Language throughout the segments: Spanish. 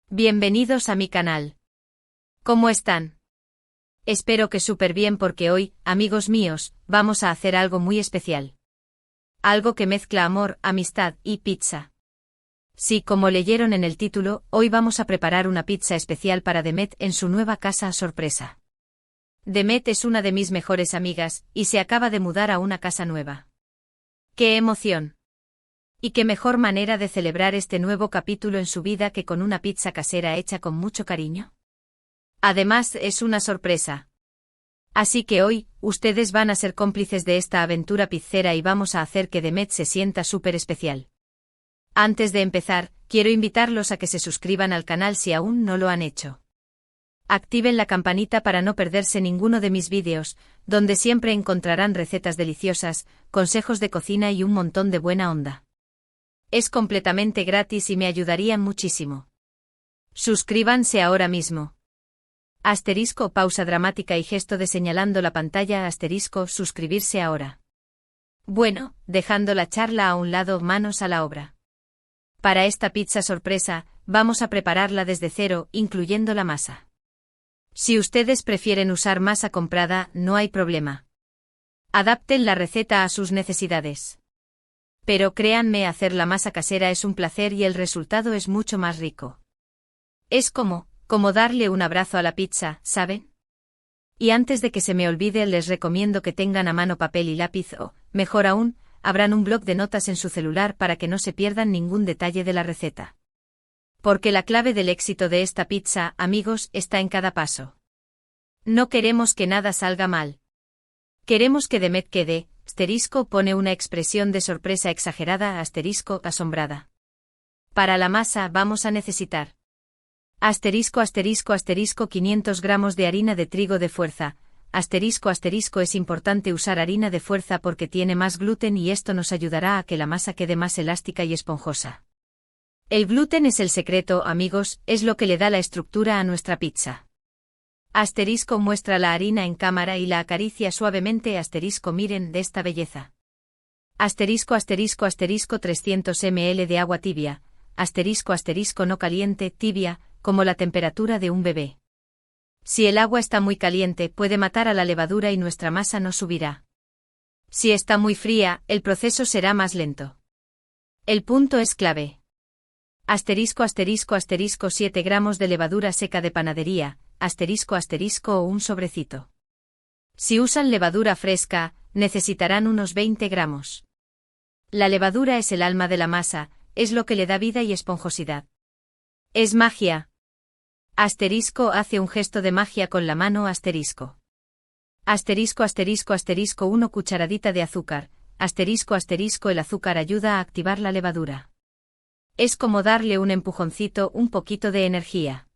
Bienvenidos a mi canal. ¿Cómo están? Espero que súper bien porque hoy, amigos míos, vamos a hacer algo muy especial. Algo que mezcla amor, amistad y pizza. Sí, como leyeron en el título, hoy vamos a preparar una pizza especial para Demet en su nueva casa sorpresa. Demet es una de mis mejores amigas, y se acaba de mudar a una casa nueva. ¡Qué emoción! Y qué mejor manera de celebrar este nuevo capítulo en su vida que con una pizza casera hecha con mucho cariño. Además, es una sorpresa. Así que hoy, ustedes van a ser cómplices de esta aventura pizzera y vamos a hacer que Demet se sienta súper especial. Antes de empezar, quiero invitarlos a que se suscriban al canal si aún no lo han hecho. Activen la campanita para no perderse ninguno de mis vídeos, donde siempre encontrarán recetas deliciosas, consejos de cocina y un montón de buena onda. Es completamente gratis y me ayudarían muchísimo. Suscríbanse ahora mismo. Asterisco, pausa dramática y gesto de señalando la pantalla, asterisco, suscribirse ahora. Bueno, dejando la charla a un lado, manos a la obra. Para esta pizza sorpresa, vamos a prepararla desde cero, incluyendo la masa. Si ustedes prefieren usar masa comprada, no hay problema. Adapten la receta a sus necesidades. Pero créanme, hacer la masa casera es un placer y el resultado es mucho más rico. Es como darle un abrazo a la pizza, ¿saben? Y antes de que se me olvide, les recomiendo que tengan a mano papel y lápiz o, mejor aún, abran un bloc de notas en su celular para que no se pierdan ningún detalle de la receta. Porque la clave del éxito de esta pizza, amigos, está en cada paso. No queremos que nada salga mal. Queremos que Demet quede, asterisco, pone una expresión de sorpresa exagerada, asterisco, asombrada. Para la masa vamos a necesitar asterisco 500 gramos de harina de trigo de fuerza, asterisco es importante usar harina de fuerza porque tiene más gluten y esto nos ayudará a que la masa quede más elástica y esponjosa. El gluten es el secreto, amigos, es lo que le da la estructura a nuestra pizza. Asterisco muestra la harina en cámara y la acaricia suavemente, asterisco miren de esta belleza. Asterisco 300 ml de agua tibia, asterisco no caliente, tibia, como la temperatura de un bebé. Si el agua está muy caliente puede matar a la levadura y nuestra masa no subirá. Si está muy fría, el proceso será más lento. El punto es clave. Asterisco 7 gramos de levadura seca de panadería, asterisco o un sobrecito. Si usan levadura fresca, necesitarán unos 20 gramos. La levadura es el alma de la masa, es lo que le da vida y esponjosidad. Es magia. Asterisco hace un gesto de magia con la mano, asterisco 1 cucharadita de azúcar, asterisco el azúcar ayuda a activar la levadura. Es como darle un empujoncito, un poquito de energía.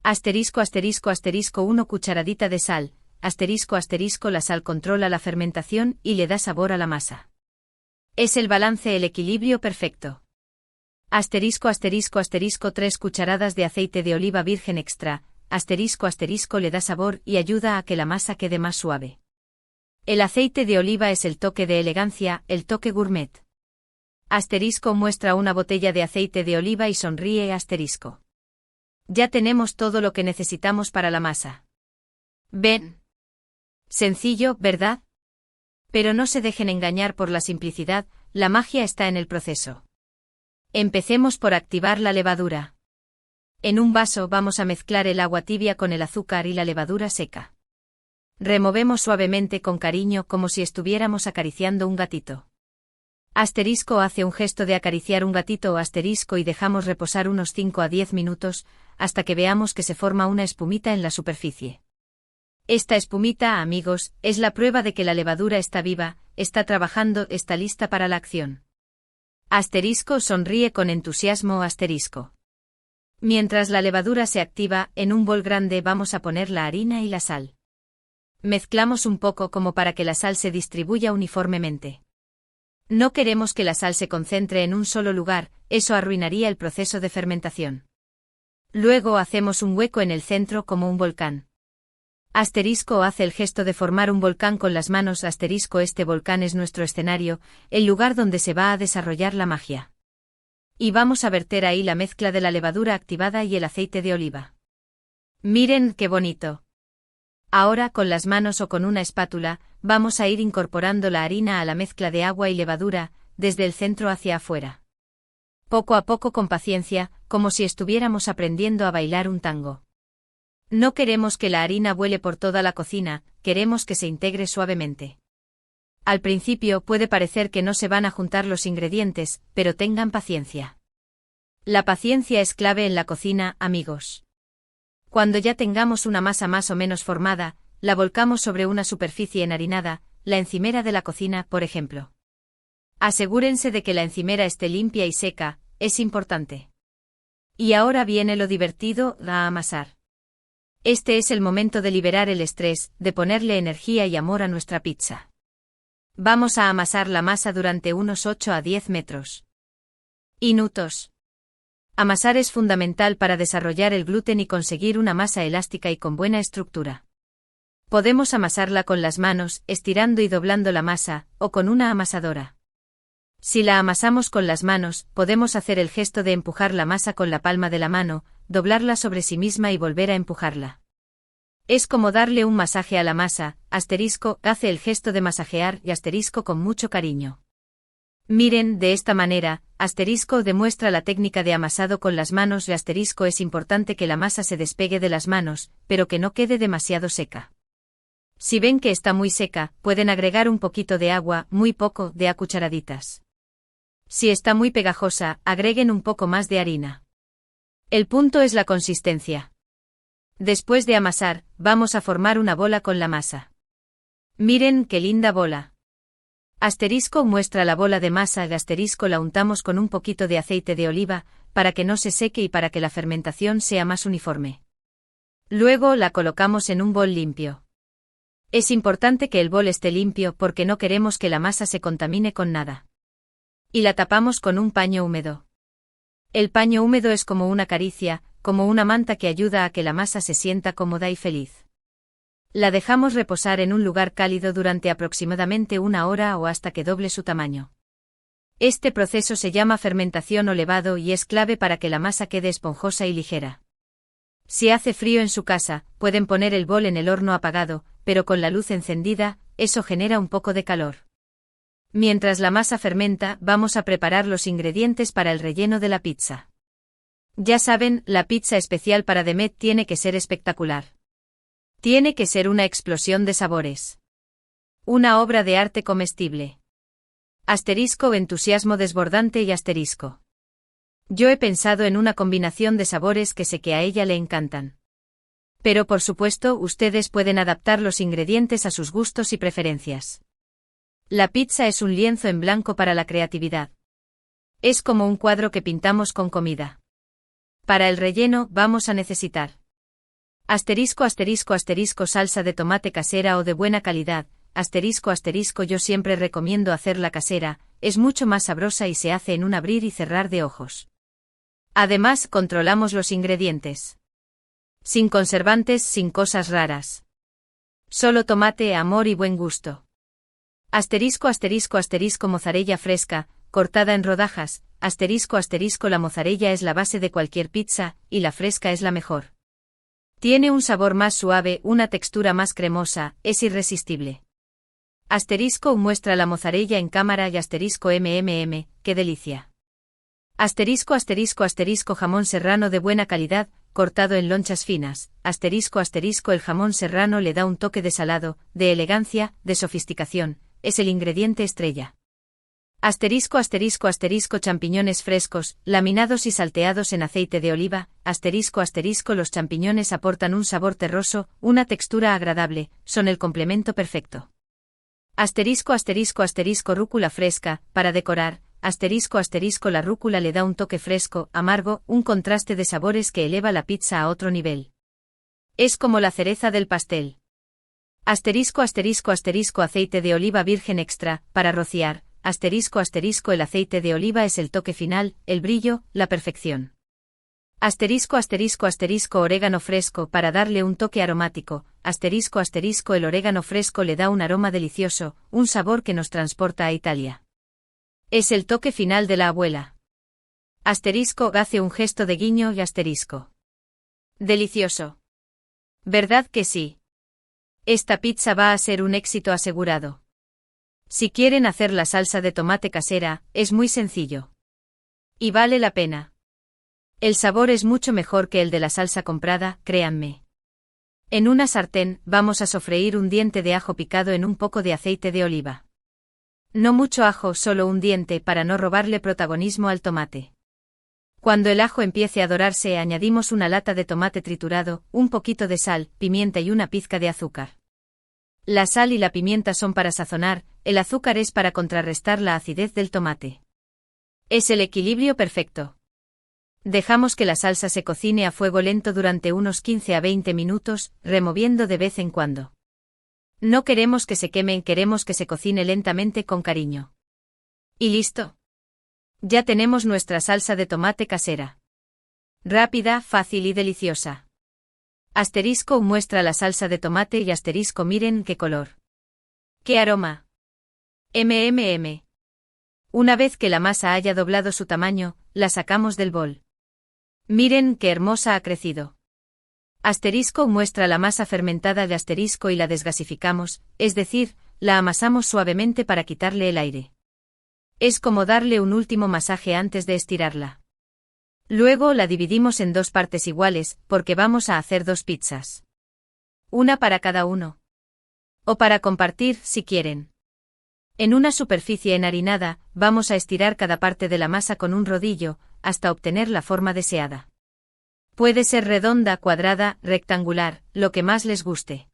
Asterisco 1 cucharadita de sal, asterisco la sal controla la fermentación y le da sabor a la masa. Es el balance, el equilibrio perfecto. Asterisco 3 cucharadas de aceite de oliva virgen extra, asterisco le da sabor y ayuda a que la masa quede más suave. El aceite de oliva es el toque de elegancia, el toque gourmet. Asterisco muestra una botella de aceite de oliva y sonríe, asterisco. Ya tenemos todo lo que necesitamos para la masa. ¿Ven? Sencillo, ¿verdad? Pero no se dejen engañar por la simplicidad, la magia está en el proceso. Empecemos por activar la levadura. En un vaso vamos a mezclar el agua tibia con el azúcar y la levadura seca. Removemos suavemente con cariño como si estuviéramos acariciando un gatito. Asterisco hace un gesto de acariciar un gatito, asterisco y dejamos reposar unos 5 a 10 minutos, hasta que veamos que se forma una espumita en la superficie. Esta espumita, amigos, es la prueba de que la levadura está viva, está trabajando, está lista para la acción. Asterisco sonríe con entusiasmo, asterisco. Mientras la levadura se activa, en un bol grande vamos a poner la harina y la sal. Mezclamos un poco como para que la sal se distribuya uniformemente. No queremos que la sal se concentre en un solo lugar, eso arruinaría el proceso de fermentación. Luego hacemos un hueco en el centro como un volcán. Asterisco hace el gesto de formar un volcán con las manos, asterisco este volcán es nuestro escenario, el lugar donde se va a desarrollar la magia. Y vamos a verter ahí la mezcla de la levadura activada y el aceite de oliva. Miren qué bonito. Ahora con las manos o con una espátula, vamos a ir incorporando la harina a la mezcla de agua y levadura, desde el centro hacia afuera. Poco a poco con paciencia, como si estuviéramos aprendiendo a bailar un tango. No queremos que la harina vuele por toda la cocina, queremos que se integre suavemente. Al principio puede parecer que no se van a juntar los ingredientes, pero tengan paciencia. La paciencia es clave en la cocina, amigos. Cuando ya tengamos una masa más o menos formada, la volcamos sobre una superficie enharinada, la encimera de la cocina, por ejemplo. Asegúrense de que la encimera esté limpia y seca, es importante. Y ahora viene lo divertido, a amasar. Este es el momento de liberar el estrés, de ponerle energía y amor a nuestra pizza. Vamos a amasar la masa durante unos 8 a 10 minutos. Amasar es fundamental para desarrollar el gluten y conseguir una masa elástica y con buena estructura. Podemos amasarla con las manos, estirando y doblando la masa, o con una amasadora. Si la amasamos con las manos, podemos hacer el gesto de empujar la masa con la palma de la mano, doblarla sobre sí misma y volver a empujarla. Es como darle un masaje a la masa, hace el gesto de masajear y con mucho cariño. Miren, de esta manera, demuestra la técnica de amasado con las manos y es importante que la masa se despegue de las manos, pero que no quede demasiado seca. Si ven que está muy seca, pueden agregar un poquito de agua, muy poco, de a cucharaditas. Si está muy pegajosa, agreguen un poco más de harina. El punto es la consistencia. Después de amasar, vamos a formar una bola con la masa. Miren qué linda bola. Muestra la bola de masa y la untamos con un poquito de aceite de oliva, para que no se seque y para que la fermentación sea más uniforme. Luego la colocamos en un bol limpio. Es importante que el bol esté limpio porque no queremos que la masa se contamine con nada. Y la tapamos con un paño húmedo. El paño húmedo es como una caricia, como una manta que ayuda a que la masa se sienta cómoda y feliz. La dejamos reposar en un lugar cálido durante aproximadamente 1 hora o hasta que doble su tamaño. Este proceso se llama fermentación o levado y es clave para que la masa quede esponjosa y ligera. Si hace frío en su casa, pueden poner el bol en el horno apagado, pero con la luz encendida, eso genera un poco de calor. Mientras la masa fermenta, vamos a preparar los ingredientes para el relleno de la pizza. Ya saben, la pizza especial para Demet tiene que ser espectacular. Tiene que ser una explosión de sabores. Una obra de arte comestible. Entusiasmo desbordante y . Yo he pensado en una combinación de sabores que sé que a ella le encantan. Pero por supuesto, ustedes pueden adaptar los ingredientes a sus gustos y preferencias. La pizza es un lienzo en blanco para la creatividad. Es como un cuadro que pintamos con comida. Para el relleno, vamos a necesitar salsa de tomate casera o de buena calidad, yo siempre recomiendo hacerla casera, es mucho más sabrosa y se hace en un abrir y cerrar de ojos. Además, controlamos los ingredientes. Sin conservantes, sin cosas raras. Solo tomate, amor y buen gusto. Mozzarella fresca, cortada en rodajas, la mozzarella es la base de cualquier pizza, y la fresca es la mejor. Tiene un sabor más suave, una textura más cremosa, es irresistible. Muestra la mozzarella en cámara y qué delicia. Jamón serrano de buena calidad, cortado en lonchas finas, el jamón serrano le da un toque de salado, de elegancia, de sofisticación, es el ingrediente estrella. Champiñones frescos, laminados y salteados en aceite de oliva, los champiñones aportan un sabor terroso, una textura agradable, son el complemento perfecto. Rúcula fresca, para decorar, la rúcula le da un toque fresco, amargo, un contraste de sabores que eleva la pizza a otro nivel. Es como la cereza del pastel. Aceite de oliva virgen extra, para rociar, el aceite de oliva es el toque final, el brillo, la perfección. Orégano fresco para darle un toque aromático, el orégano fresco le da un aroma delicioso, un sabor que nos transporta a Italia. Es el toque final de la abuela. Asterisco hace un gesto de guiño y asterisco. Delicioso. ¿Verdad que sí? Esta pizza va a ser un éxito asegurado. Si quieren hacer la salsa de tomate casera, es muy sencillo. Y vale la pena. El sabor es mucho mejor que el de la salsa comprada, créanme. En una sartén, vamos a sofreír un diente de ajo picado en un poco de aceite de oliva. No mucho ajo, solo un diente para no robarle protagonismo al tomate. Cuando el ajo empiece a dorarse, añadimos una lata de tomate triturado, un poquito de sal, pimienta y una pizca de azúcar. La sal y la pimienta son para sazonar, el azúcar es para contrarrestar la acidez del tomate. Es el equilibrio perfecto. Dejamos que la salsa se cocine a fuego lento durante unos 15 a 20 minutos, removiendo de vez en cuando. No queremos que se queme, queremos que se cocine lentamente con cariño. ¿Y listo? Ya tenemos nuestra salsa de tomate casera. Rápida, fácil y deliciosa. Asterisco muestra la salsa de tomate y asterisco miren qué color. ¡Qué aroma! MMM. Una vez que la masa haya doblado su tamaño, la sacamos del bol. Miren qué hermosa ha crecido. Asterisco muestra la masa fermentada de asterisco y la desgasificamos, es decir, la amasamos suavemente para quitarle el aire. Es como darle un último masaje antes de estirarla. Luego la dividimos en dos partes iguales, porque vamos a hacer dos pizzas. Una para cada uno. O para compartir, si quieren. En una superficie enharinada, vamos a estirar cada parte de la masa con un rodillo, hasta obtener la forma deseada. Puede ser redonda, cuadrada, rectangular, lo que más les guste.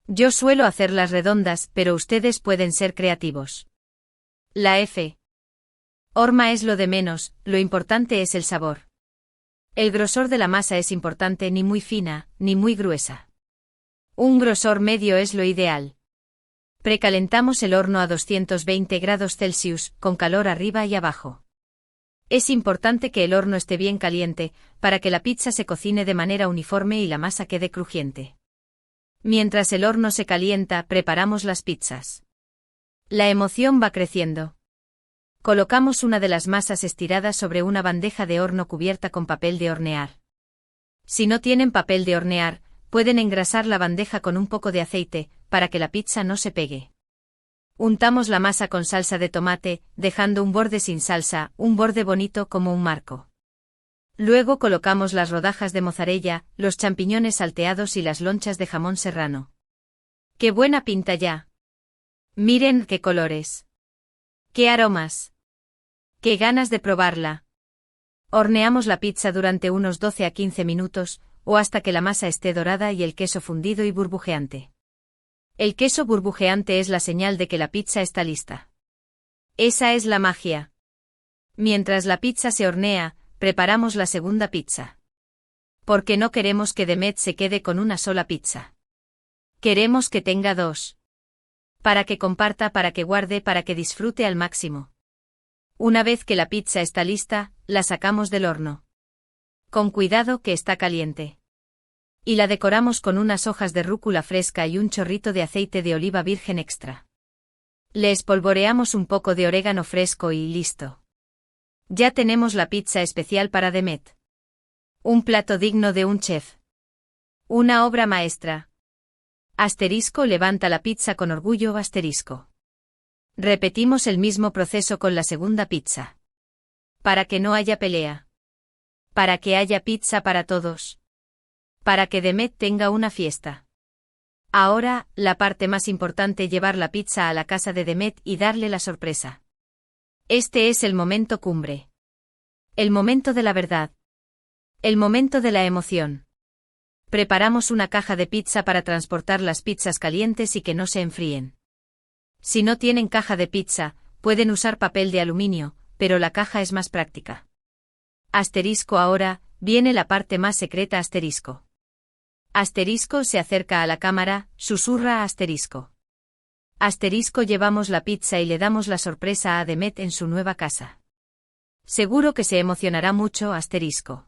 Yo suelo hacerlas redondas, pero ustedes pueden ser creativos. La forma es lo de menos, lo importante es el sabor. El grosor de la masa es importante, ni muy fina, ni muy gruesa. Un grosor medio es lo ideal. Precalentamos el horno a 220 grados Celsius, con calor arriba y abajo. Es importante que el horno esté bien caliente, para que la pizza se cocine de manera uniforme y la masa quede crujiente. Mientras el horno se calienta, preparamos las pizzas. La emoción va creciendo. Colocamos una de las masas estiradas sobre una bandeja de horno cubierta con papel de hornear. Si no tienen papel de hornear, pueden engrasar la bandeja con un poco de aceite, para que la pizza no se pegue. Untamos la masa con salsa de tomate, dejando un borde sin salsa, un borde bonito como un marco. Luego colocamos las rodajas de mozzarella, los champiñones salteados y las lonchas de jamón serrano. ¡Qué buena pinta ya! Miren qué colores. ¡Qué aromas! ¡Qué ganas de probarla! Horneamos la pizza durante unos 12 a 15 minutos, o hasta que la masa esté dorada y el queso fundido y burbujeante. El queso burbujeante es la señal de que la pizza está lista. Esa es la magia. Mientras la pizza se hornea, preparamos la segunda pizza. Porque no queremos que Demet se quede con una sola pizza. Queremos que tenga dos. Para que comparta, para que guarde, para que disfrute al máximo. Una vez que la pizza está lista, la sacamos del horno. Con cuidado que está caliente. Y la decoramos con unas hojas de rúcula fresca y un chorrito de aceite de oliva virgen extra. Le espolvoreamos un poco de orégano fresco y listo. Ya tenemos la pizza especial para Demet. Un plato digno de un chef. Una obra maestra. Asterisco levanta la pizza con orgullo asterisco. Repetimos el mismo proceso con la segunda pizza. Para que no haya pelea. Para que haya pizza para todos. Para que Demet tenga una fiesta. Ahora, la parte más importante: llevar la pizza a la casa de Demet y darle la sorpresa. Este es el momento cumbre. El momento de la verdad. El momento de la emoción. Preparamos una caja de pizza para transportar las pizzas calientes y que no se enfríen. Si no tienen caja de pizza, pueden usar papel de aluminio, pero la caja es más práctica. Asterisco ahora, viene la parte más secreta asterisco. Asterisco se acerca a la cámara, susurra a asterisco. Asterisco llevamos la pizza y le damos la sorpresa a Demet en su nueva casa. Seguro que se emocionará mucho asterisco.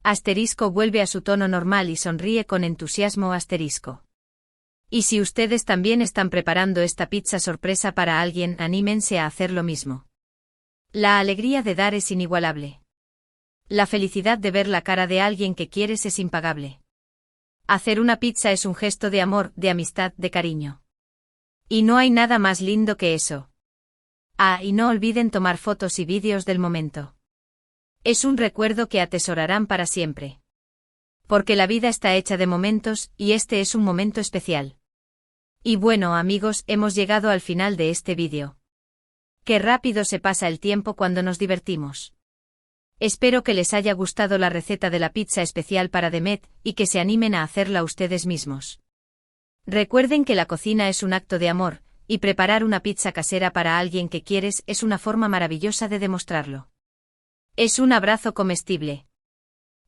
Asterisco vuelve a su tono normal y sonríe con entusiasmo asterisco. Y si ustedes también están preparando esta pizza sorpresa para alguien, anímense a hacer lo mismo. La alegría de dar es inigualable. La felicidad de ver la cara de alguien que quieres es impagable. Hacer una pizza es un gesto de amor, de amistad, de cariño. Y no hay nada más lindo que eso. Ah, y no olviden tomar fotos y vídeos del momento. Es un recuerdo que atesorarán para siempre. Porque la vida está hecha de momentos, y este es un momento especial. Y bueno, amigos, hemos llegado al final de este vídeo. Qué rápido se pasa el tiempo cuando nos divertimos. Espero que les haya gustado la receta de la pizza especial para Demet, y que se animen a hacerla ustedes mismos. Recuerden que la cocina es un acto de amor, y preparar una pizza casera para alguien que quieres es una forma maravillosa de demostrarlo. Es un abrazo comestible.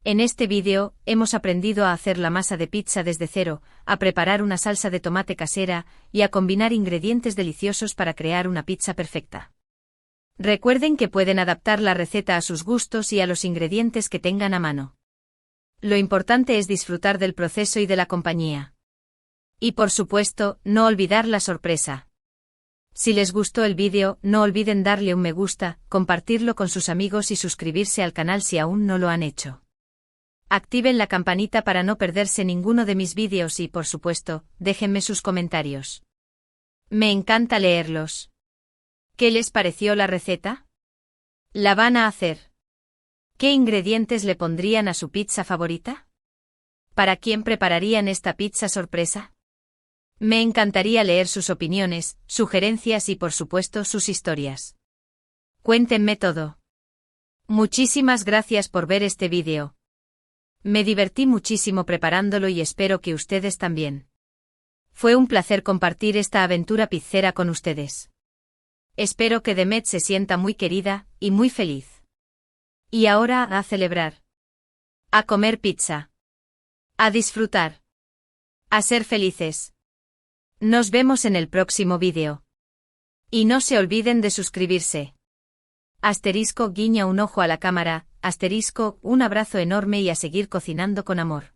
En este vídeo, hemos aprendido a hacer la masa de pizza desde cero, a preparar una salsa de tomate casera, y a combinar ingredientes deliciosos para crear una pizza perfecta. Recuerden que pueden adaptar la receta a sus gustos y a los ingredientes que tengan a mano. Lo importante es disfrutar del proceso y de la compañía. Y por supuesto, no olvidar la sorpresa. Si les gustó el vídeo, no olviden darle un me gusta, compartirlo con sus amigos y suscribirse al canal si aún no lo han hecho. Activen la campanita para no perderse ninguno de mis vídeos y, por supuesto, déjenme sus comentarios. Me encanta leerlos. ¿Qué les pareció la receta? ¿La van a hacer? ¿Qué ingredientes le pondrían a su pizza favorita? ¿Para quién prepararían esta pizza sorpresa? Me encantaría leer sus opiniones, sugerencias y, por supuesto, sus historias. Cuéntenme todo. Muchísimas gracias por ver este vídeo. Me divertí muchísimo preparándolo y espero que ustedes también. Fue un placer compartir esta aventura pizzera con ustedes. Espero que Demet se sienta muy querida y muy feliz. Y ahora a celebrar. A comer pizza. A disfrutar. A ser felices. Nos vemos en el próximo vídeo. Y no se olviden de suscribirse. Asterisco guiña un ojo a la cámara, asterisco, un abrazo enorme y a seguir cocinando con amor.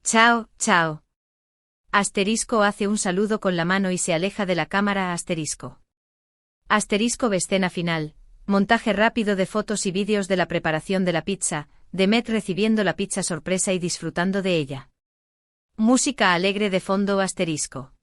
Chao, chao. Asterisco hace un saludo con la mano y se aleja de la cámara, asterisco. Asterisco escena final, montaje rápido de fotos y vídeos de la preparación de la pizza, Demet recibiendo la pizza sorpresa y disfrutando de ella. Música alegre de fondo, asterisco.